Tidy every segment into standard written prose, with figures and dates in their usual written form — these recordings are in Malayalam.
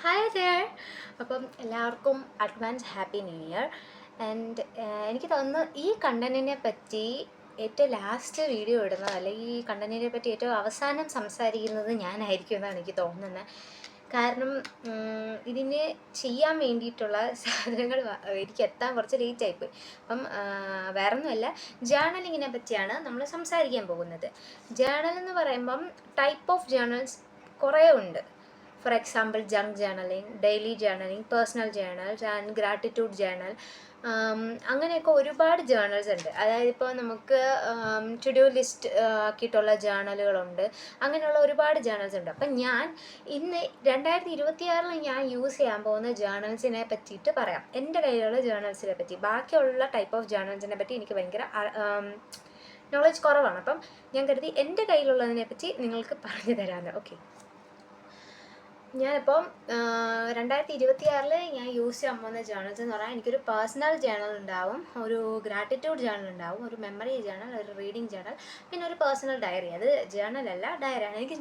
Hi there. അപ്പം എല്ലാവർക്കും advance happy new year. And എനിക്ക് തോന്നുന്നു ഈ കണ്ടൻറ്റിനെ പറ്റി ഏറ്റവും ലാസ്റ്റ് വീഡിയോ ഇടുന്നത്, അല്ലെങ്കിൽ ഈ കണ്ടൻറ്റിനെ പറ്റി ഏറ്റവും അവസാനം സംസാരിക്കുന്നത് ഞാനായിരിക്കും എന്നാണ് എനിക്ക് തോന്നുന്നത്. കാരണം ഇതിന് ചെയ്യാൻ വേണ്ടിയിട്ടുള്ള സാധനങ്ങൾ എനിക്ക് എത്താൻ കുറച്ച് ലേറ്റ് ആയിപ്പോയി. അപ്പം വേറൊന്നുമല്ല, ജേർണലിങ്ങിനെ പറ്റിയാണ് നമ്മൾ സംസാരിക്കാൻ പോകുന്നത്. ജേർണൽ എന്ന് പറയുമ്പം ടൈപ്പ് ഓഫ് ജേർണൽസ് കുറേ ഉണ്ട്. For example junk journalling, daily journalling, personal journals and gratitude journal. അങ്ങനെയൊക്കെ ഒരുപാട് ജേർണൽസ് ഉണ്ട്. അതായത് ഇപ്പോൾ നമുക്ക് ടു ഡു ലിസ്റ്റ് ആക്കിയിട്ടുള്ള ജേർണലുകളുണ്ട്. അങ്ങനെയുള്ള ഒരുപാട് ജേർണൽസ് ഉണ്ട്. അപ്പം ഞാൻ ഇന്ന് 2026 ഞാൻ യൂസ് ചെയ്യാൻ പോകുന്ന ജേർണൽസിനെ പറ്റിയിട്ട് പറയാം. എൻ്റെ കയ്യിലുള്ള ജേർണൽസിനെ പറ്റി. ബാക്കിയുള്ള ടൈപ്പ് ഓഫ് ജേർണൽസിനെ പറ്റി എനിക്ക് ഭയങ്കര നോളജ് കുറവാണ്. അപ്പം ഞാൻ കരുതി എൻ്റെ കയ്യിലുള്ളതിനെ പറ്റി നിങ്ങൾക്ക് പറഞ്ഞു തരാമെന്ന്. ഓക്കെ, ഞാനിപ്പം 2026 ഞാൻ യൂസ് ചെയ്യാൻ പോകുന്ന ജേർണൽസ് എന്ന് പറഞ്ഞാൽ എനിക്കൊരു പേഴ്സണൽ ജേർണൽ ഉണ്ടാവും, ഒരു ഗ്രാറ്റിറ്റ്യൂഡ് ജേർണൽ ഉണ്ടാവും, ഒരു മെമ്മറി ജേർണൽ, ഒരു റീഡിങ് ജേർണൽ, പിന്നെ ഒരു പേഴ്സണൽ ഡയറി. അത് ജേർണലല്ല, ഡയറിയാണ്. എനിക്ക്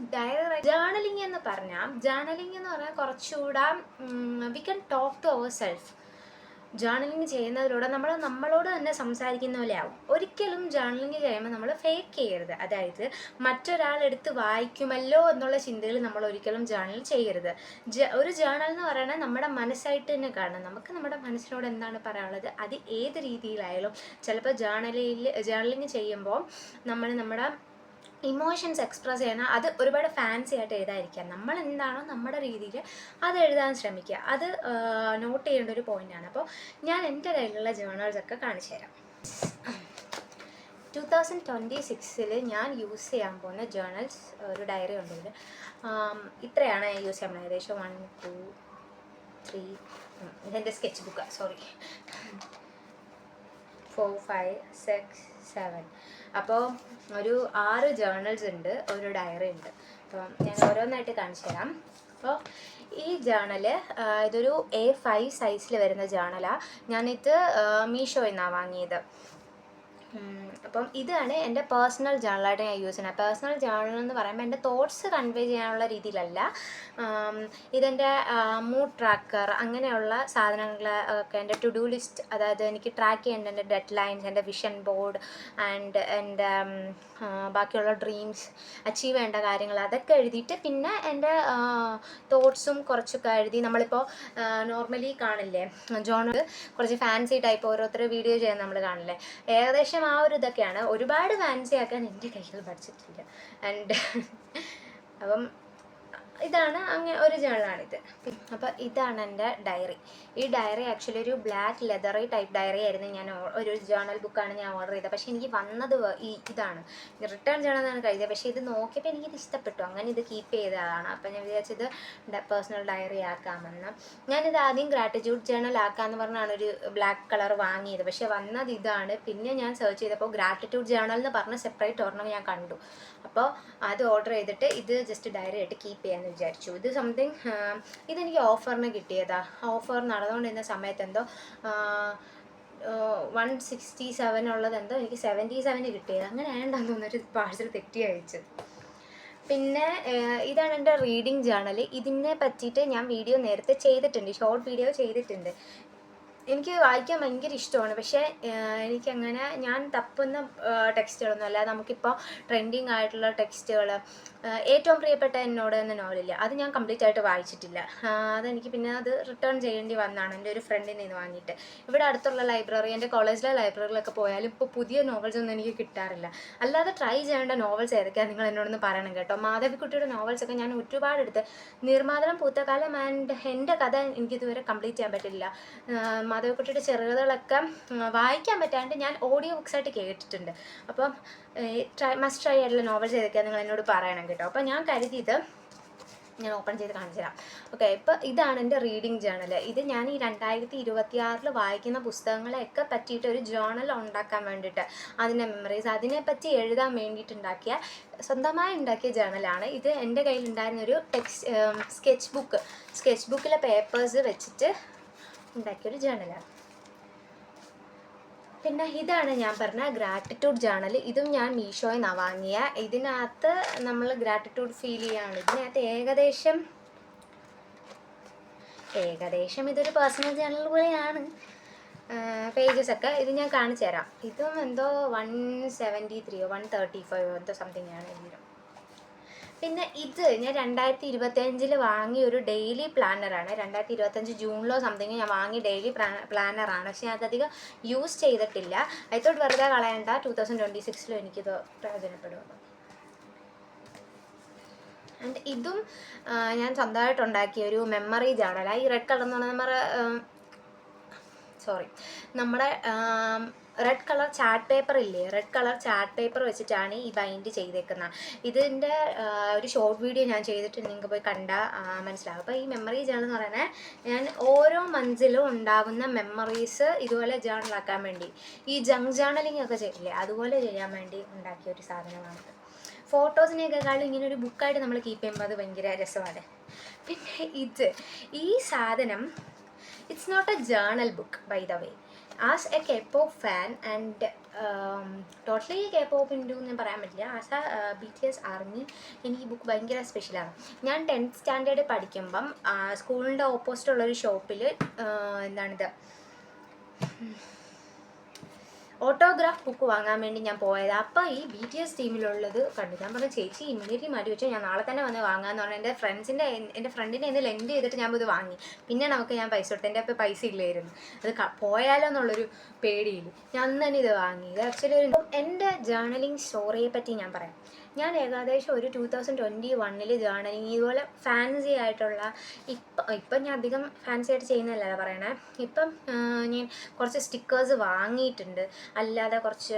ജേർണലിംഗ് എന്ന് പറഞ്ഞാൽ കുറച്ചുകൂടെ we can talk to our self. Journaling ചെയ്യുന്നതിലൂടെ നമ്മളോട് തന്നെ സംസാരിക്കുന്ന പോലെ ആവും. ഒരിക്കലും ജേർണലിങ് ചെയ്യുമ്പോൾ നമ്മൾ ഫേക്ക് ചെയ്യരുത്. അതായത് മറ്റൊരാളെടുത്ത് വായിക്കുമല്ലോ എന്നുള്ള ചിന്തയിൽ നമ്മൾ ഒരിക്കലും ജേർണൽ ചെയ്യരുത്. ഒരു ജേർണൽ എന്ന് പറയുന്നത് നമ്മുടെ മനസ്സായിട്ട് തന്നെ കാണണം. നമുക്ക് നമ്മുടെ മനസ്സിനോട് എന്താണ് പറയാനുള്ളത്, അത് ഏത് രീതിയിലായാലും. ചിലപ്പോൾ ജേർണലിങ് ചെയ്യുമ്പോൾ നമ്മുടെ ഇമോഷൻസ് എക്സ്പ്രസ് ചെയ്യണം. അത് ഒരുപാട് ഫാൻസി ആയിട്ട് എഴുതാതിരിക്കുക. നമ്മൾ എന്താണോ നമ്മുടെ രീതിയിൽ അത് എഴുതാൻ ശ്രമിക്കുക. അത് നോട്ട് ചെയ്യേണ്ട ഒരു പോയിൻ്റാണ്. അപ്പോൾ ഞാൻ എൻ്റെ കയ്യിലുള്ള ജേർണൽസൊക്കെ കാണിച്ചു തരാം. 2026 ഞാൻ യൂസ് ചെയ്യാൻ പോകുന്ന ജേർണൽസ്, ഒരു ഡയറി ഉണ്ട് ഇതിൽ. ഇത്രയാണ് ഞാൻ യൂസ് ചെയ്യാൻ പോകുന്നത്. ഏകദേശം 1 2 3 ഇതെൻ്റെ സ്കെച്ച് ബുക്കാണ്, സോറി, 4 5 6 7. അപ്പോൾ ഒരു 6 ജേർണൽസ് ഉണ്ട്, ഒരു ഡയറി ഉണ്ട്. അപ്പം ഞാൻ ഓരോന്നായിട്ട് കാണിച്ചു തരാം. അപ്പോൾ ഈ ജേർണല് ഇതൊരു A5 സൈസിൽ വരുന്ന ജേർണലാണ്. ഞാനിത് മീഷോയിൽ നിന്നാണ് വാങ്ങിയത്. അപ്പം ഇതാണ് എൻ്റെ പേഴ്സണൽ ജേർണലായിട്ട് ഞാൻ യൂസ് ചെയ്യുന്നത്. പേഴ്സണൽ ജേർണൽ എന്ന് പറയുമ്പോൾ എൻ്റെ തോട്ട്സ് കൺവേ ചെയ്യാനുള്ള രീതിയിലല്ല. ഇതെൻ്റെ മൂഡ് ട്രാക്കർ, അങ്ങനെയുള്ള സാധനങ്ങൾ ഒക്കെ, എൻ്റെ ടു ഡു ലിസ്റ്റ്, അതായത് എനിക്ക് ട്രാക്ക് ചെയ്യേണ്ട എൻ്റെ ഡെഡ് ലൈൻസ്, എൻ്റെ വിഷൻ ബോർഡ് ആൻഡ് എൻ്റെ ബാക്കിയുള്ള ഡ്രീംസ്, അച്ചീവ് ചെയ്യേണ്ട കാര്യങ്ങൾ, അതൊക്കെ എഴുതിയിട്ട് പിന്നെ എൻ്റെ തോട്ട്സും കുറച്ചൊക്കെ എഴുതി. നമ്മളിപ്പോൾ നോർമലി കാണില്ലേ ജേർണൽ, കുറച്ച് ഫാൻസി ടൈപ്പ് ഓരോരുത്തർ വീഡിയോ ചെയ്യാൻ നമ്മൾ കാണില്ലേ, ഏകദേശം ആ ഒരു ഇതൊക്കെയാണ്. ഒരുപാട് ഫാൻസി ആക്കാൻ എൻ്റെ കയ്യിൽ ബഡ്ജറ്റില്ല. ആൻഡ് അപ്പം ഇതാണ് അങ്ങനെ ഒരു ജേർണലാണിത്. അപ്പോൾ ഇതാണ് എൻ്റെ ഡയറി. ഈ ഡയറി ആക്ച്വലി ഒരു ബ്ലാക്ക് ലെതറി ടൈപ്പ് ഡയറി ആയിരുന്നു. ഞാൻ ഒരു ജേർണൽ ബുക്കാണ് ഞാൻ ഓർഡർ ചെയ്തത്. പക്ഷേ എനിക്ക് വന്നത് ഇതാണ്. റിട്ടേൺ ചെയ്യണമെന്നാണ് കരുതിയത്. പക്ഷേ ഇത് നോക്കിയപ്പോൾ എനിക്കിത് ഇഷ്ടപ്പെട്ടു, അങ്ങനെ ഇത് കീപ്പ് ചെയ്തതാണ്. അപ്പം ഞാൻ വിചാരിച്ചത് പേഴ്സണൽ ഡയറി ആക്കാമെന്ന്. ഞാനിത് ആദ്യം ഗ്രാറ്റിറ്റ്യൂഡ് ജേർണൽ ആക്കാമെന്ന് പറഞ്ഞാണ് ഒരു ബ്ലാക്ക് കളർ വാങ്ങിയത്. പക്ഷേ വന്നത് ഇതാണ്. പിന്നെ ഞാൻ സെർച്ച് ചെയ്തപ്പോൾ ഗ്രാറ്റിറ്റ്യൂഡ് ജേർണൽ എന്ന് പറഞ്ഞ സെപ്പറേറ്റ് ഒരെണ്ണം ഞാൻ കണ്ടു. അപ്പോൾ അത് ഓർഡർ ചെയ്തിട്ട് ഇത് ജസ്റ്റ് ഡയറി ആയിട്ട് കീപ്പ് ചെയ്യാമെന്ന് വിചാരിച്ചു. ഇത് സംതിങ് ഇതെനിക്ക് ഓഫറിന് കിട്ടിയതാ. ഓഫർ നടന്നുകൊണ്ടിരുന്ന സമയത്ത് എന്തോ 167 ഉള്ളതെന്തോ എനിക്ക് 77 കിട്ടിയത്. അങ്ങനെ ആയതുകൊണ്ടാന്ന് തോന്നുന്നൊരു പാഴ്സൽ തെറ്റി അയച്ചത്. പിന്നെ ഇതാണ് എൻ്റെ റീഡിങ് ജേർണൽ. ഇതിനെ പറ്റിയിട്ട് ഞാൻ വീഡിയോ നേരത്തെ ചെയ്തിട്ടുണ്ട്, ഷോർട്ട് വീഡിയോ ചെയ്തിട്ടുണ്ട്. എനിക്ക് വായിക്കാൻ ഭയങ്കര ഇഷ്ടമാണ്. പക്ഷേ എനിക്കങ്ങനെ ഞാൻ തപ്പുന്ന ടെക്സ്റ്റുകളൊന്നും അല്ല. നമുക്കിപ്പോൾ ട്രെൻഡിങ് ആയിട്ടുള്ള ടെക്സ്റ്റുകൾ, ഏറ്റവും പ്രിയപ്പെട്ട എന്നോട് എന്ന നോവലില്ല, അത് ഞാൻ കംപ്ലീറ്റ് ആയിട്ട് വായിച്ചിട്ടില്ല. അതെനിക്ക് പിന്നെ അത് റിട്ടേൺ ചെയ്യേണ്ടി വന്നതാണ് എൻ്റെ ഒരു ഫ്രണ്ടിൽ നിന്ന് വാങ്ങിയിട്ട്. ഇവിടെ അടുത്തുള്ള ലൈബ്രറി, എൻ്റെ കോളേജിലെ ലൈബ്രറിയിലൊക്കെ പോയാലും ഇപ്പോൾ പുതിയ നോവൽസ് ഒന്നും എനിക്ക് കിട്ടാറില്ല. അല്ലാതെ ട്രൈ ചെയ്യേണ്ട നോവൽസ് ഏതൊക്കെയാണ് നിങ്ങൾ എന്നോടൊന്ന് പറയണം കേട്ടോ. മാധവിക്കുട്ടിയുടെ നോവൽസൊക്കെ ഞാൻ ഒരുപാട് എടുത്ത്, നീർമാതളം, പൂത്തകാലം ആൻഡ് എൻ്റെ കഥ എനിക്കിതുവരെ കംപ്ലീറ്റ് ചെയ്യാൻ പറ്റില്ല. മാധവിക്കുട്ടിയുടെ ചെറുകഥകളൊക്കെ വായിക്കാൻ പറ്റാണ്ട് ഞാൻ ഓഡിയോ ബുക്സായിട്ട് കേട്ടിട്ടുണ്ട്. അപ്പം മസ്റ്റ് ട്രൈ ആയിട്ടുള്ള നോവൽസ് ഏതൊക്കെയാണ് നിങ്ങൾ എന്നോട് പറയണം കേട്ടോ. അപ്പം ഞാൻ കരുതിയത് ഞാൻ ഓപ്പൺ ചെയ്ത് കാണിച്ചു തരാം. ഓക്കെ, ഇപ്പോൾ ഇതാണ് എൻ്റെ റീഡിങ് ജേർണൽ. ഇത് ഞാൻ ഈ 2026 വായിക്കുന്ന പുസ്തകങ്ങളെയൊക്കെ പറ്റിയിട്ട് ഒരു ജേർണൽ ഉണ്ടാക്കാൻ വേണ്ടിയിട്ട്, അതിൻ്റെ മെമ്മറീസ്, അതിനെപ്പറ്റി എഴുതാൻ വേണ്ടിയിട്ടുണ്ടാക്കിയ, സ്വന്തമായി ഉണ്ടാക്കിയ ജേർണലാണ് ഇത്. എൻ്റെ കയ്യിലുണ്ടായിരുന്ന ഒരു സ്കെച്ച് ബുക്കിലെ പേപ്പേഴ്സ് വെച്ചിട്ട് ഉണ്ടാക്കിയൊരു ജേർണലാണ്. പിന്നെ ഇതാണ് ഞാൻ പറഞ്ഞ ഗ്രാറ്റിറ്റ്യൂഡ് ജേർണൽ. ഇതും ഞാൻ മീഷോയിൽ നിന്നാണ് വാങ്ങിയ. ഇതിനകത്ത് നമ്മൾ ഗ്രാറ്റിറ്റ്യൂഡ് ഫീൽ ചെയ്യുകയാണ്. ഇതിനകത്ത് ഏകദേശം ഏകദേശം ഇതൊരു പേഴ്സണൽ ജേർണൽ പോലെയാണ്. പേജസൊക്കെ ഇത് ഞാൻ കാണിച്ചു തരാം. ഇതും എന്തോ 173 135 എന്തോ സംതിങ് ആണ് ഇതിലും. പിന്നെ ഇത് ഞാൻ 2025 വാങ്ങിയ ഒരു ഡെയിലി പ്ലാനറാണ്. 2025 ജൂണിലോ സംതിങ് ഞാൻ വാങ്ങിയ ഡെയിലി പ്ലാനറാണ്. പക്ഷെ അതധികം യൂസ് ചെയ്തിട്ടില്ല. അതിത്തോട്ട് വെറുതെ കളയണ്ട, 2026 എനിക്കിത് പ്രയോജനപ്പെടുമല്ലോ. ആൻഡ് ഇതും ഞാൻ സ്വന്തമായിട്ടുണ്ടാക്കിയ ഒരു മെമ്മറി ജേർണലാണ്. ഈ റെഡ് കളർ എന്ന് പറഞ്ഞാൽ നമ്മുടെ റെഡ് കളർ ചാർട്ട് പേപ്പർ ഇല്ലേ, റെഡ് കളർ ചാർട്ട് പേപ്പർ വെച്ചിട്ടാണ് ഈ ബൈൻഡ് ചെയ്തേക്കുന്നത്. ഇതിൻ്റെ ഒരു ഷോർട്ട് വീഡിയോ ഞാൻ ചെയ്തിട്ട് നിങ്ങൾക്ക് പോയി കണ്ടാൽ മനസ്സിലാവും. അപ്പോൾ ഈ മെമ്മറി ജേർണൽ എന്ന് പറയുന്നത് ഞാൻ ഓരോ മന്ത്സിലും ഉണ്ടാകുന്ന മെമ്മറീസ് ഇതുപോലെ ജേർണലാക്കാൻ വേണ്ടി, ഈ ജങ്ക് ജേർണലിംഗ് ഒക്കെ ചെയ്യില്ലേ അതുപോലെ ചെയ്യാൻ വേണ്ടി ഉണ്ടാക്കിയ ഒരു സാധനമാണിത്. ഫോട്ടോസിനെക്കാളും ഇങ്ങനെ ഒരു ബുക്കായിട്ട് നമ്മൾ കീപ്പ് ചെയ്യുമ്പോൾ അത് ഭയങ്കര രസമാണ്. പിന്നെ ഈ സാധനം, it's not a journal book by the way. As a K-pop fan and totally K-pop into എന്ന് പറയാൻ പറ്റില്ല, ആസ് എ BTS ആർമി എനിക്ക് ഈ ബുക്ക് ഭയങ്കര സ്പെഷ്യലാണ്. ഞാൻ 10th സ്റ്റാൻഡേർഡ് പഠിക്കുമ്പം സ്കൂളിൻ്റെ ഓപ്പോസിറ്റുള്ളൊരു ഷോപ്പിൽ എന്താണിത് ഓട്ടോഗ്രാഫ് ബുക്ക് വാങ്ങാൻ വേണ്ടി ഞാൻ പോയത്. അപ്പോൾ ഈ BTS ടീമിലുള്ളത് കണ്ടു. ഞാൻ പറഞ്ഞു ചേച്ചി ഇമ്മീഡിയറ്റ്ലി മാറ്റി വെച്ചാൽ ഞാൻ നാളെ തന്നെ വന്ന് വാങ്ങാമെന്ന് പറഞ്ഞാൽ എൻ്റെ ഫ്രണ്ടിനെ ഇന്ന് ലെൻഡ് ചെയ്തിട്ട് ഞാൻ ഇത് വാങ്ങി. പിന്നെ ഞാൻ പൈസ കൊടുത്തു, എൻ്റെ അപ്പോൾ പൈസ ഇല്ലായിരുന്നു. അത് പോയാലോ എന്നുള്ളൊരു പേടിയില്ല, ഞാൻ അന്ന് തന്നെ ഇത് വാങ്ങി. ഇത് ആക്ച്വലി എൻ്റെ ജേർണലിങ് സ്റ്റോറിയെ പറ്റി ഞാൻ പറയാം. ഞാൻ ഏകദേശം ഒരു 2021 ജേർണലിങ് ഇതുപോലെ ഫാൻസി ആയിട്ടുള്ള, ഇപ്പം ഞാൻ അധികം ഫാൻസി ആയിട്ട് ചെയ്യുന്നതല്ല പറയണേ. ഇപ്പം ഞാൻ കുറച്ച് സ്റ്റിക്കേഴ്സ് വാങ്ങിയിട്ടുണ്ട്, അല്ലാതെ കുറച്ച്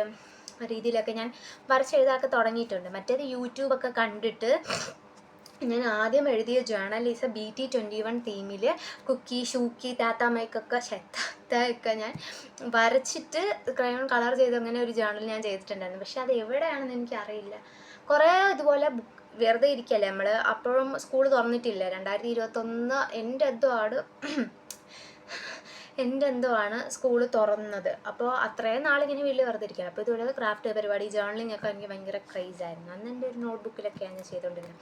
രീതിയിലൊക്കെ ഞാൻ വരച്ചെഴുതാക്കെ തുടങ്ങിയിട്ടുണ്ട്. മറ്റേത് യൂട്യൂബൊക്കെ കണ്ടിട്ട് ഞാൻ ആദ്യം എഴുതിയ ജേർണൽ ഈസ് എ BT21 തീമിൽ കുക്കി ഷൂക്കി താത്താമ്മയ്ക്കൊക്കെ ഒക്കെ ഞാൻ വരച്ചിട്ട് ക്രയോൺ കളർ ചെയ്ത് അങ്ങനെ ഒരു ജേർണൽ ഞാൻ ചെയ്തിട്ടുണ്ടായിരുന്നു. പക്ഷെ അത് എവിടെയാണെന്ന് എനിക്കറിയില്ല. കുറേ ഇതുപോലെ വെറുതെ ഇരിക്കല്ലേ നമ്മൾ. അപ്പോഴും സ്കൂൾ തുറന്നിട്ടില്ല, 2021 എൻ്റെ എന്തോ ആണ് സ്കൂൾ തുറന്നത്. അപ്പോൾ അത്രയും നാളിങ്ങനെ വീട്ടിൽ വെറുതെ ഇരിക്കുകയാണ്. അപ്പോൾ ഇതുപോലെ ക്രാഫ്റ്റ് പരിപാടി, ജേർണലിംഗ് ഒക്കെ എനിക്ക് ഭയങ്കര ക്രൈസായിരുന്നു. അന്ന് എൻ്റെ ഒരു നോട്ട്ബുക്കിലൊക്കെയാണ് ഞാൻ ചെയ്തുകൊണ്ടിരുന്നത്.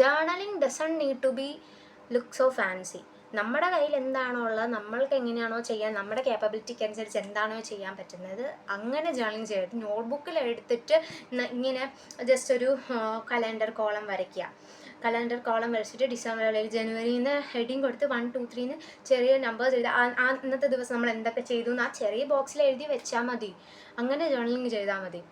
Journaling doesn't need to be look so fancy. നമ്മുടെ കയ്യിൽ എന്താണോ ഉള്ളത്, നമ്മൾക്ക് എങ്ങനെയാണോ ചെയ്യാൻ, നമ്മുടെ കേപ്പബിലിറ്റിക്ക് അനുസരിച്ച് എന്താണോ ചെയ്യാൻ പറ്റുന്നത് അങ്ങനെ ജേർണലിംഗ് ചെയ്തിട്ട് നോട്ട്ബുക്കിൽ എടുത്തിട്ട് ഇങ്ങനെ ജസ്റ്റ് ഒരു കലണ്ടർ കോളം വരയ്ക്കുക. കലണ്ടർ കോളം വരച്ചിട്ട് ഡിസംബർ അല്ലെങ്കിൽ ജനുവരിയിൽ നിന്ന് ഹെഡിങ് കൊടുത്ത് 1 2 3 ചെറിയ നമ്പേഴ്സ് എഴുതി അന്നത്തെ ദിവസം നമ്മൾ എന്തൊക്കെ ചെയ്തു എന്ന് ആ ചെറിയ ബോക്സിൽ എഴുതി വെച്ചാൽ മതി. അങ്ങനെ ജേർണലിംഗ് ചെയ്താൽ മതി.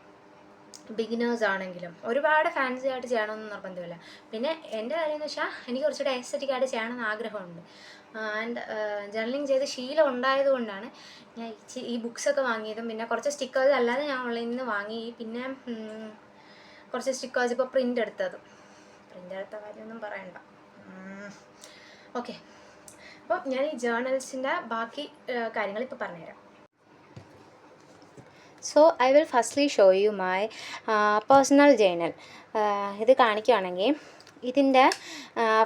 ബിഗിനേഴ്സ് ആണെങ്കിലും ഒരുപാട് ഫാൻസി ആയിട്ട് ചെയ്യണമെന്ന് നിർബന്ധമില്ല. പിന്നെ എൻ്റെ കാര്യം എന്ന് വെച്ചാൽ എനിക്ക് കുറച്ചുകൂടെ എസ്തെറ്റിക് ആയിട്ട് ചെയ്യണമെന്ന് ആഗ്രഹമുണ്ട്. ആൻഡ് ജേർണലിംഗ് ചെയ്ത് ശീലം ഉണ്ടായതുകൊണ്ടാണ് ഞാൻ ഈ ബുക്സൊക്കെ വാങ്ങിയതും. പിന്നെ കുറച്ച് സ്റ്റിക്കേഴ്സ് അല്ലാതെ ഞാൻ ഓൺലൈനിൽ നിന്ന് വാങ്ങി. പിന്നെ കുറച്ച് സ്റ്റിക്കേഴ്സ് ഇപ്പോൾ പ്രിൻ്റ് എടുത്ത കാര്യമൊന്നും പറയണ്ട. ഓക്കെ, അപ്പം ഞാൻ ഈ ജേർണൽസിൻ്റെ ബാക്കി കാര്യങ്ങൾ ഇപ്പോൾ പറഞ്ഞുതരാം. So I will firstly show you my personal journal. ഇത് കാണിക്കുകയാണെങ്കിൽ ഇതിൻ്റെ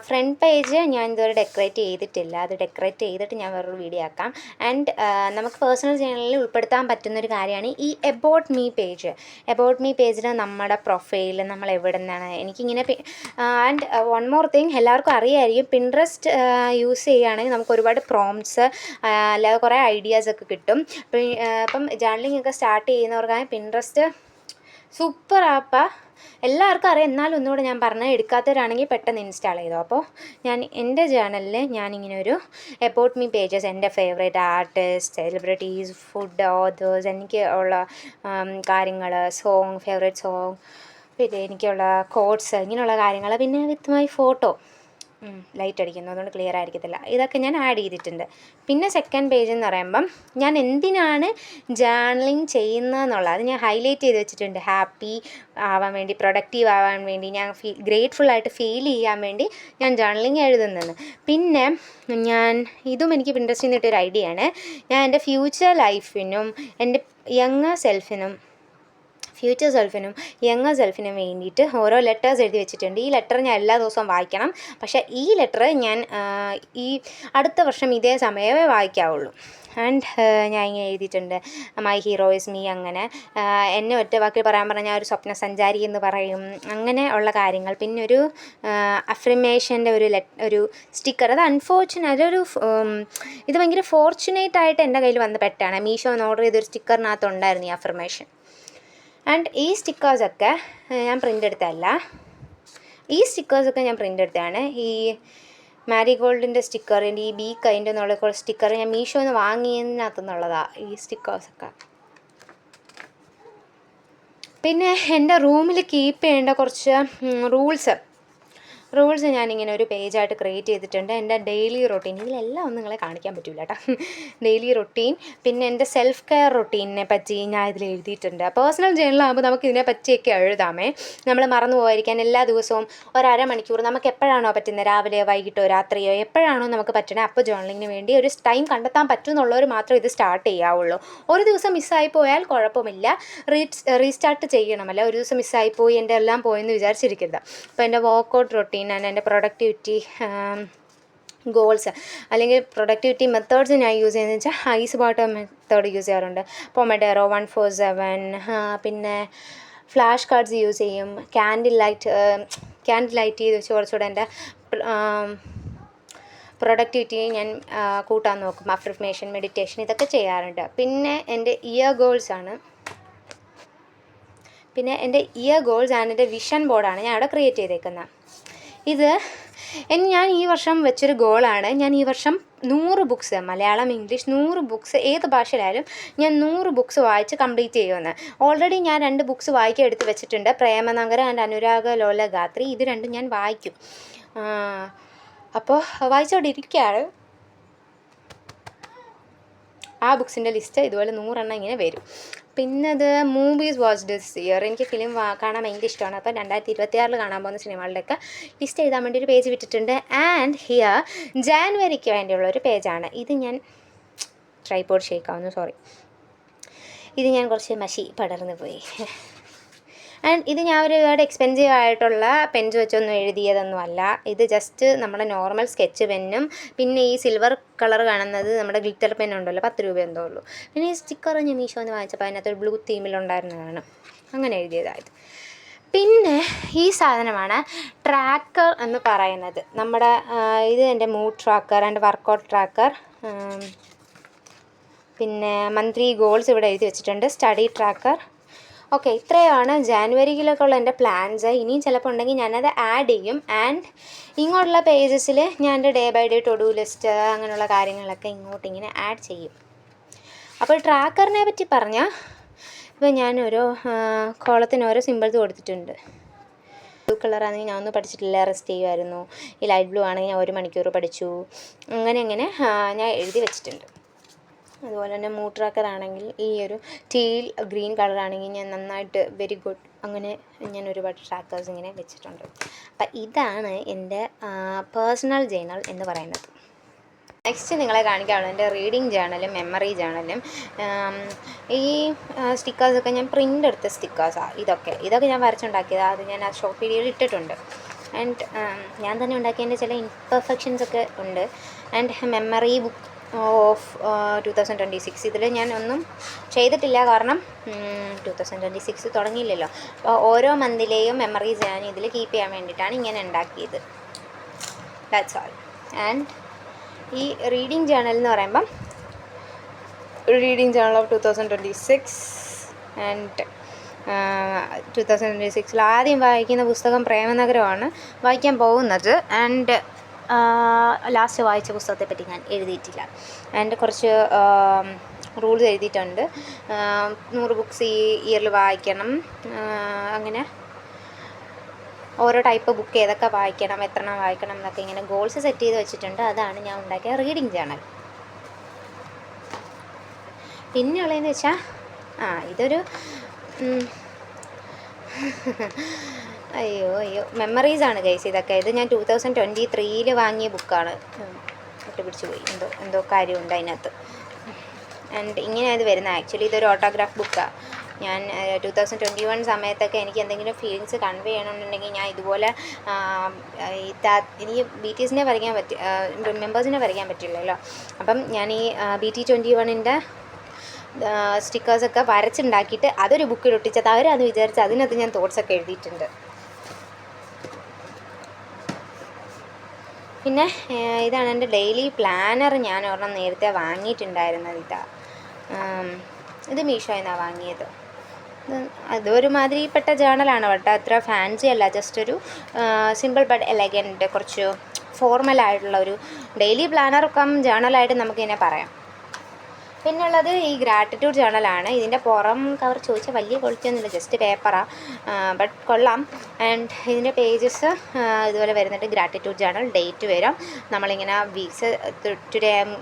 ഫ്രണ്ട് പേജ് ഞാൻ ഇതുവരെ ഡെക്കറേറ്റ് ചെയ്തിട്ടില്ല. അത് ഡെക്കറേറ്റ് ചെയ്തിട്ട് ഞാൻ വേറൊരു വീഡിയോ ആക്കാം. ആൻഡ് നമുക്ക് പേഴ്സണൽ ജേർണലിൽ ഉൾപ്പെടുത്താൻ പറ്റുന്നൊരു കാര്യമാണ് ഈ about me page. About me പേജിൽ നമ്മുടെ പ്രൊഫൈൽ, നമ്മൾ എവിടെ നിന്നാണ്, എനിക്കിങ്ങനെ. ആൻഡ് വൺ മോർ തിങ്, എല്ലാവർക്കും അറിയാമായിരിക്കും, പിൻട്രസ്റ്റ് യൂസ് ചെയ്യുകയാണെങ്കിൽ നമുക്ക് ഒരുപാട് പ്രോംപ്റ്റ്സ് അല്ലാതെ കുറേ ഐഡിയാസൊക്കെ കിട്ടും. അപ്പം ജേർണലിംഗ് ഒക്കെ സ്റ്റാർട്ട് ചെയ്യുന്നവർക്കാണ് പിൻട്രസ്റ്റ് സൂപ്പർ ആപ്പാണ്. എല്ലാവർക്കും അറിയാം, എന്നാലും ഒന്നുകൂടെ ഞാൻ പറഞ്ഞത്, എടുക്കാത്തവരാണെങ്കിൽ പെട്ടെന്ന് ഇൻസ്റ്റാൾ ചെയ്തോ. അപ്പോൾ ഞാൻ എൻ്റെ ജേർണലിൽ ഞാനിങ്ങനെ ഒരു എബൌട്ട് മീ പേജസ്, എൻ്റെ favourite artist, celebrities, food, authors, എനിക്ക് ഉള്ള കാര്യങ്ങൾ, സോങ്, ഫേവറേറ്റ് സോങ്, പിന്നെ എനിക്കുള്ള കോട്ട്സ്, ഇങ്ങനെയുള്ള കാര്യങ്ങൾ, പിന്നെ വിത്ത് മൈ ഫോട്ടോ. ലൈറ്റ് അടിക്കുന്നു അതുകൊണ്ട് ക്ലിയർ ആയിരിക്കത്തില്ല. ഇതൊക്കെ ഞാൻ ആഡ് ചെയ്തിട്ടുണ്ട്. പിന്നെ സെക്കൻഡ് പേജ് എന്ന് പറയുമ്പം ഞാൻ എന്തിനാണ് ജേർണലിംഗ് ചെയ്യുന്നതെന്നുള്ളത് അത് ഞാൻ ഹൈലൈറ്റ് ചെയ്ത് വെച്ചിട്ടുണ്ട്. ഹാപ്പി ആവാൻ വേണ്ടി, പ്രൊഡക്റ്റീവ് ആവാൻ വേണ്ടി, ഞാൻ ഗ്രേറ്റ്ഫുള്ളായിട്ട് ഫീൽ ചെയ്യാൻ വേണ്ടി ഞാൻ ജേർണലിംഗ് എഴുതുന്നത്. പിന്നെ ഇതും എനിക്ക് പിൻട്രസ്റ്റിൽ നിന്ന് കിട്ടിയൊരു ഐഡിയ ആണ്. ഞാൻ എൻ്റെ ഫ്യൂച്ചർ ലൈഫിനും എൻ്റെ യങ്ങർ സെൽഫിനും ഫ്യൂച്ചർ സെൽഫിനും യങ്ങർ സെൽഫിനും വേണ്ടിയിട്ട് ഓരോ ലെറ്റേഴ്സ് എഴുതി വെച്ചിട്ടുണ്ട്. ഈ ലെറ്റർ ഞാൻ എല്ലാ ദിവസവും വായിക്കണം. പക്ഷേ ഈ ലെറ്റർ ഞാൻ ഈ അടുത്ത വർഷം ഇതേ സമയമേ വായിക്കാവുള്ളൂ. ആൻഡ് ഞാൻ ഇങ്ങനെ എഴുതിയിട്ടുണ്ട്, മൈ ഹീറോ ഇസ് മീ. അങ്ങനെ എന്നെ ഒറ്റ വാക്കിൽ പറയാൻ പറഞ്ഞാൽ ഒരു സ്വപ്ന സഞ്ചാരി എന്ന് പറയും. അങ്ങനെ ഉള്ള കാര്യങ്ങൾ. പിന്നെ ഒരു അഫ്രിമേഷൻ്റെ ഒരു സ്റ്റിക്കർ. അത് അൺഫോർച്ചുനേറ്റ് ഇത് ഭയങ്കര ഫോർച്ചുനേറ്റ് ആയിട്ട് എൻ്റെ കയ്യിൽ വന്ന് പെട്ടാണ്. മീഷോന്ന് ഓർഡർ ചെയ്തൊരു സ്റ്റിക്കറിനകത്ത് ഉണ്ടായിരുന്നു ഈ അഫർമേഷൻ. ആൻഡ് ഈ സ്റ്റിക്കേഴ്സൊക്കെ ഞാൻ പ്രിൻ്റ് എടുത്തതല്ല. ഈ സ്റ്റിക്കേഴ്സൊക്കെ ഞാൻ പ്രിൻ്റ് എടുത്തതാണ്. ഈ മാരിഗോൾഡിൻ്റെ സ്റ്റിക്കറിൻ്റെ ഈ ബീ കൈൻഡ് എന്നുള്ള സ്റ്റിക്കർ ഞാൻ മീഷോന്ന് വാങ്ങിയതിനകത്തു നിന്നുള്ളതാണ് ഈ സ്റ്റിക്കേഴ്സൊക്കെ. പിന്നെ എൻ്റെ റൂമിൽ കീപ്പ് ചെയ്യേണ്ട കുറച്ച് റൂൾസ് ഞാനിങ്ങനെ ഒരു പേജായിട്ട് ക്രിയേറ്റ് ചെയ്തിട്ടുണ്ട്. എൻ്റെ ഡെയിലി റൊട്ടീൻ, ഇതിലെല്ലാം ഒന്നും നിങ്ങളെ കാണിക്കാൻ പറ്റില്ല കേട്ടോ. ഡെയിലി റൊട്ടീൻ, പിന്നെ എൻ്റെ സെൽഫ് കെയർ റൊട്ടീനിനെ പറ്റി ഞാൻ ഇതിൽ എഴുതിയിട്ടുണ്ട്. പേഴ്സണൽ ജേർണലാകുമ്പോൾ നമുക്ക് ഇതിനെ പറ്റിയൊക്കെ എഴുതാമേ. നമ്മൾ മറന്നു പോയിരിക്കാൻ എല്ലാ ദിവസവും ഒരമണിക്കൂർ നമുക്ക് എപ്പോഴാണോ പറ്റുന്നത്, രാവിലെയോ വൈകിട്ടോ രാത്രിയോ എപ്പോഴാണോ നമുക്ക് പറ്റണേ അപ്പോൾ ജേർണലിങ്ങിന് വേണ്ടി ഒരു ടൈം കണ്ടെത്താൻ പറ്റുമെന്നുള്ളവർ മാത്രമേ ഇത് സ്റ്റാർട്ട് ചെയ്യാവുള്ളൂ. ഒരു ദിവസം മിസ്സായി പോയാൽ കുഴപ്പമില്ല, റീസ്റ്റാർട്ട് ചെയ്യണമല്ല. ഒരു ദിവസം മിസ്സായിപ്പോയി എൻ്റെ എല്ലാം പോയെന്ന് വിചാരിച്ചിരിക്കരുത്. അപ്പോൾ എൻ്റെ വർക്കൗട്ട് റൊട്ടീൻ, എൻ്റെ പ്രൊഡക്ടിവിറ്റി ഗോൾസ് അല്ലെങ്കിൽ പ്രൊഡക്ടിവിറ്റി മെത്തേഡ്സ് ഞാൻ യൂസ് ചെയ്യുന്നത് വെച്ചാൽ ഐസ് വാട്ടർ മെത്തേഡ് യൂസ് ചെയ്യാറുണ്ട്. പൊമഡേറോ 147, പിന്നെ ഫ്ലാഷ് കാർഡ്സ് യൂസ് ചെയ്യും. ക്യാൻഡിൽ ലൈറ്റ് ചെയ്ത് വെച്ച് കുറച്ചുകൂടെ എൻ്റെ പ്രൊഡക്ടിവിറ്റി ഞാൻ കൂട്ടാൻ നോക്കും. അഫർമേഷൻ, മെഡിറ്റേഷൻ ഇതൊക്കെ ചെയ്യാറുണ്ട്. പിന്നെ എൻ്റെ ഇയർ ഗോൾസ് ആണ് എൻ്റെ വിഷൻ ബോർഡാണ് ഞാൻ അവിടെ ക്രിയേറ്റ് ചെയ്തേക്കുന്നത്. ഇത് ഞാൻ ഈ വർഷം വെച്ചൊരു ഗോളാണ്. ഞാൻ ഈ വർഷം 100 ബുക്സ്, മലയാളം, ഇംഗ്ലീഷ് 100 ബുക്സ്, ഏത് ഭാഷയിലായാലും ഞാൻ 100 ബുക്സ് വായിച്ച് കംപ്ലീറ്റ് ചെയ്യുമെന്ന്. ഓൾറെഡി ഞാൻ 2 ബുക്സ് വായിക്കാൻ എടുത്ത് വെച്ചിട്ടുണ്ട്, പ്രേമനഗര ആൻഡ് അനുരാഗ ലോല ഗാത്രി. ഇത് രണ്ടും ഞാൻ വായിക്കും. അപ്പോൾ വായിച്ചുകൊണ്ടിരിക്കുകയാണ്. ആ ബുക്സിൻ്റെ ലിസ്റ്റ് ഇതുപോലെ 100 എണ്ണം ഇങ്ങനെ വരും. പിന്നെ അത് മൂവീസ് വാച്ച് ദിസ് ഇയർ. എനിക്ക് ഫിലിം കാണാൻ ഭയങ്കര ഇഷ്ടമാണ്. അപ്പോൾ 2026 കാണാൻ പോകുന്ന സിനിമകളുടെയൊക്കെ ലിസ്റ്റ് എഴുതാൻ വേണ്ടി ഒരു പേജ് വിട്ടിട്ടുണ്ട്. ആൻഡ് ഹിയർ ജാനുവരിക്ക് വേണ്ടിയുള്ളൊരു പേജാണ് ഇത്. ഞാൻ ട്രൈപോഡ് ഷേക്കാവുന്നു, സോറി. ഇത് ഞാൻ കുറച്ച് മഷി പടർന്നു പോയി. ആൻഡ് ഇത് ഞാൻ ഒരുപാട് എക്സ്പെൻസീവ് ആയിട്ടുള്ള പെൻസ് വെച്ചൊന്നും എഴുതിയതൊന്നുമല്ല. ഇത് ജസ്റ്റ് നമ്മുടെ നോർമൽ സ്കെച്ച് പെന്നും പിന്നെ ഈ സിൽവർ കളർ കാണുന്നത് നമ്മുടെ ഗ്ലിറ്റർ പെന്നുണ്ടല്ലോ, 10 രൂപ എന്തോ ഉള്ളൂ. പിന്നെ ഈ സ്റ്റിക്കർ ഞാൻ മീഷോന്ന് വാങ്ങിച്ചപ്പോൾ അതിനകത്തൊരു ബ്ലൂ തീമിലുണ്ടായിരുന്നതാണ്, അങ്ങനെ എഴുതിയതായത്. പിന്നെ ഈ സാധനമാണ് ട്രാക്കർ എന്ന് പറയുന്നത്. നമ്മുടെ ഇത് എൻ്റെ mood tracker and workout tracker, പിന്നെ മന്ത്ലി ഗോൾസ് ഇവിടെ എഴുതി വെച്ചിട്ടുണ്ട്, സ്റ്റഡി ട്രാക്കർ. ഓക്കെ, ഇത്രയാണ് ജാനുവരിയിലേക്കുള്ള എൻ്റെ പ്ലാൻസ്. ഇനിയും ചിലപ്പോൾ ഉണ്ടെങ്കിൽ ഞാനത് ആഡ് ചെയ്യും. ആൻഡ് ഇങ്ങോട്ടുള്ള പേജസിൽ ഞാൻ എൻ്റെ day by day to do list അങ്ങനെയുള്ള കാര്യങ്ങളൊക്കെ ഇങ്ങനെ ആഡ് ചെയ്യും. അപ്പോൾ ട്രാക്കറിനെ പറ്റി പറഞ്ഞാൽ ഇപ്പോൾ ഞാൻ ഓരോ കോളത്തിന് ഓരോ സിമ്പിൾസ് കൊടുത്തിട്ടുണ്ട്. ബ്ലൂ കളറാണെങ്കിൽ ഞാൻ ഒന്നും പഠിച്ചിട്ടില്ല, റെസ്റ്റ് ചെയ്യുമായിരുന്നു. ഈ ലൈറ്റ് ബ്ലൂ ആണെങ്കിൽ ഞാൻ 1 മണിക്കൂർ പഠിച്ചു. അങ്ങനെ ഞാൻ എഴുതി വെച്ചിട്ടുണ്ട്. അതുപോലെ തന്നെ മൂഡ് ട്രാക്കർ ആണെങ്കിൽ ഈ ഒരു ടീൽ ഗ്രീൻ കളറാണെങ്കിൽ ഞാൻ നന്നായിട്ട് വെരി ഗുഡ്, അങ്ങനെ ഞാൻ ഒരുപാട് ട്രാക്കേഴ്സ് ഇങ്ങനെ വെച്ചിട്ടുണ്ട്. അപ്പം ഇതാണ് എൻ്റെ പേഴ്സണൽ ജേർണൽ എന്ന് പറയുന്നത്. നെക്സ്റ്റ് നിങ്ങളെ കാണിക്കാനുള്ളത് എൻ്റെ റീഡിങ് ജേർണലും മെമ്മറി ജേർണലും. ഈ സ്റ്റിക്കേഴ്സൊക്കെ ഞാൻ പ്രിൻ്റ് എടുത്ത സ്റ്റിക്കേഴ്സാണ്. ഇതൊക്കെ ഞാൻ വരച്ചുണ്ടാക്കിയതാണ്. അത് ഞാൻ ആ ഷോർട്ട് വീഡിയോയിൽ ഇട്ടിട്ടുണ്ട്. ആൻഡ് ഞാൻ തന്നെ ഉണ്ടാക്കിയതിൻ്റെ ചില ഇംപെർഫെക്ഷൻസൊക്കെ ഉണ്ട്. ആൻഡ് മെമ്മറി ബുക്ക് ഓഫ് 2026 ഇതിൽ ഞാൻ ഒന്നും ചെയ്തിട്ടില്ല, കാരണം 2026 തുടങ്ങിയില്ലല്ലോ. അപ്പോൾ ഓരോ മന്തിലെയും മെമ്മറീസ് ഞാൻ ഇതിൽ കീപ്പ് ചെയ്യാൻ വേണ്ടിയിട്ടാണ് ഇങ്ങനെ ഉണ്ടാക്കിയത്. That's all. ആൻഡ് ഈ റീഡിങ് ജേർണൽ എന്ന് പറയുമ്പം റീഡിങ് ജേർണൽ ഓഫ് 2026 ആൻഡ് 2026 ആദ്യം വായിക്കുന്ന പുസ്തകം പ്രേമനഗരമാണ് വായിക്കാൻ പോകുന്നത്. ആൻഡ് ലാസ്റ്റ് വായിച്ച പുസ്തകത്തെ പറ്റി ഞാൻ എഴുതിയിട്ടില്ല. ആൻഡ് കുറച്ച് റൂൾസ് എഴുതിയിട്ടുണ്ട്. 100 ബുക്സ് ഈ ഇയറിൽ വായിക്കണം, അങ്ങനെ ഓരോ ടൈപ്പ് ബുക്ക് ഏതൊക്കെ വായിക്കണം, എത്രണ്ണം വായിക്കണം എന്നൊക്കെ ഇങ്ങനെ ഗോൾസ് സെറ്റ് ചെയ്ത് വെച്ചിട്ടുണ്ട്. അതാണ് ഞാൻ ഉണ്ടാക്കിയ റീഡിങ് ജേർണൽ. പിന്നെയുള്ളതെന്ന് വെച്ചാൽ ഇതൊരു അയ്യോ മെമ്മറീസാണ് ഗൈസ് ഇതൊക്കെ. ഇത് ഞാൻ 2023 വാങ്ങിയ ബുക്കാണ്. പിടിച്ചു പോയി, എന്തോ കാര്യമുണ്ട് അതിനകത്ത്. ആൻഡ് ഇങ്ങനെയാണ് ഇത് വരുന്നത്. ആക്ച്വലി ഇതൊരു ഓട്ടോഗ്രാഫ് ബുക്കാണ്. ഞാൻ 2021 സമയത്തൊക്കെ എനിക്ക് എന്തെങ്കിലും ഫീലിങ്സ് കൺവേ ചെയ്യണമെന്നുണ്ടെങ്കിൽ ഞാൻ ഇതുപോലെ എനിക്ക് BTSനെ വരയ്ക്കാൻ മെമ്പേഴ്സിനെ വരയ്ക്കാൻ പറ്റില്ലല്ലോ. അപ്പം ഞാൻ ഈ BT21ൻ്റെ സ്റ്റിക്കേഴ്സൊക്കെ വരച്ചുണ്ടാക്കിയിട്ട് അതൊരു ബുക്കിൽ ഒട്ടിച്ചത് അവരത് വിചാരിച്ച് അതിനകത്ത് ഞാൻ തോട്ട്സൊക്കെ എഴുതിയിട്ടുണ്ട്. പിന്നെ ഇതാണ് എൻ്റെ ഡെയിലി പ്ലാനർ. ഞാൻ ഒരെണ്ണം നേരത്തെ വാങ്ങിയിട്ടുണ്ടായിരുന്നത്. ഇത് മീഷോയിൽ നിന്നാണ് വാങ്ങിയത്. അതൊരുമാതിരിപ്പെട്ട ജേണലാണ് കേട്ടോ, അത്ര ഫാൻസി അല്ല, ജസ്റ്റ് ഒരു സിമ്പിൾ ബട്ട് എലഗൻറ്റ്, കുറച്ച് ഫോർമലായിട്ടുള്ള ഒരു ഡെയിലി പ്ലാനർ കം ജേണലായിട്ട് നമുക്കിതിനെ പറയാം. പിന്നുള്ളത് ഈ ഗ്രാറ്റിറ്റ്യൂഡ് ജേണലാണ്. ഇതിൻ്റെ പുറം കവർ ചോദിച്ചാൽ വലിയ ക്വാളിറ്റി ഒന്നുമില്ല, ജസ്റ്റ് പേപ്പറാണ്, ബട്ട് കൊള്ളാം. ആൻഡ് ഇതിൻ്റെ പേജസ് ഇതുപോലെ വരുന്നുണ്ട്. ഗ്രാറ്റിറ്റ്യൂഡ് ജേണൽ, ഡേറ്റ് വരും, നമ്മളിങ്ങനെ weeks, today I am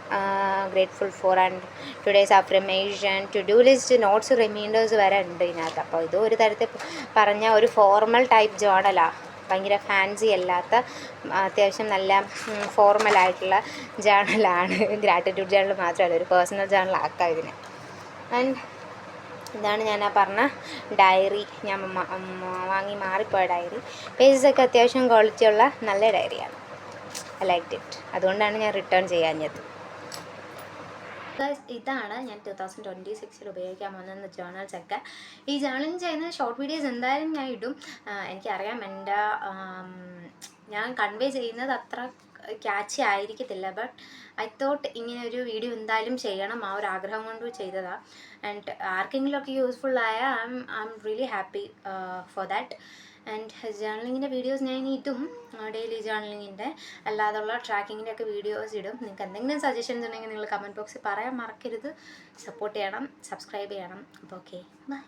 grateful for and today's affirmation, to do list, notes, reminders വരെ ഉണ്ട് ഇതിനകത്ത്. അപ്പോൾ ഇത് ഒരു തരത്തിൽ പറഞ്ഞ ഒരു ഫോർമൽ ടൈപ്പ് ജേണലാണ്, ഭയങ്കര ഫാൻസി അല്ലാത്ത അത്യാവശ്യം നല്ല ഫോർമലായിട്ടുള്ള ജേണലാണ്. ഗ്രാറ്റിറ്റ്യൂഡ് ജേണൽ മാത്രമല്ല, ഒരു പേഴ്സണൽ ജേണലാക്കാം ഇതിന്. ആൻഡ് ഇതാണ് ഞാൻ പറഞ്ഞ ഡയറി, ഞാൻ വാങ്ങി മാറിപ്പോയ ഡയറി. പേജസൊക്കെ അത്യാവശ്യം ക്വാളിറ്റിയുള്ള നല്ല ഡയറിയാണ്. ഐ ലൈക്ഡ് ഇറ്റ്, അതുകൊണ്ടാണ് ഞാൻ റിട്ടേൺ ചെയ്യാഞ്ഞത്. ഇതാണ് ഞാൻ 2026 ഉപയോഗിക്കാൻ പോകുന്ന ജേണൽസൊക്കെ. ഈ ജേണലിങ് ചെയ്യുന്ന ഷോർട്ട് വീഡിയോസ് എന്തായാലും ഞാൻ ഇടും. എനിക്കറിയാം എൻ്റെ ഞാൻ കൺവേ ചെയ്യുന്നത് അത്ര ക്യാച്ചി ആയിരിക്കത്തില്ല, ബട്ട് ഐ തോട്ട് ഇങ്ങനെ ഒരു വീഡിയോ എന്തായാലും ചെയ്യണം, ആ ഒരു ആഗ്രഹം കൊണ്ട് ചെയ്തതാണ്. ആൻഡ് ആർക്കെങ്കിലുമൊക്കെ യൂസ്ഫുള്ളായ I'm really happy for that. And ജേണലിങ്ങിൻ്റെ വീഡിയോസ് ഞാൻ ഇനി ഇടും, ഡെയിലി ജേണലിങ്ങിൻ്റെ അല്ലാതുള്ള ട്രാക്കിങ്ങിൻ്റെ ഒക്കെ വീഡിയോസ് ഇടും. നിങ്ങൾക്ക് എന്തെങ്കിലും സജഷൻസ് ഉണ്ടെങ്കിൽ നിങ്ങൾ കമൻറ്റ് ബോക്സിൽ പറയാൻ മറക്കരുത്. സപ്പോർട്ട് ചെയ്യണം, സബ്സ്ക്രൈബ് ചെയ്യണം. അപ്പോൾ ഓക്കെ, ബൈ.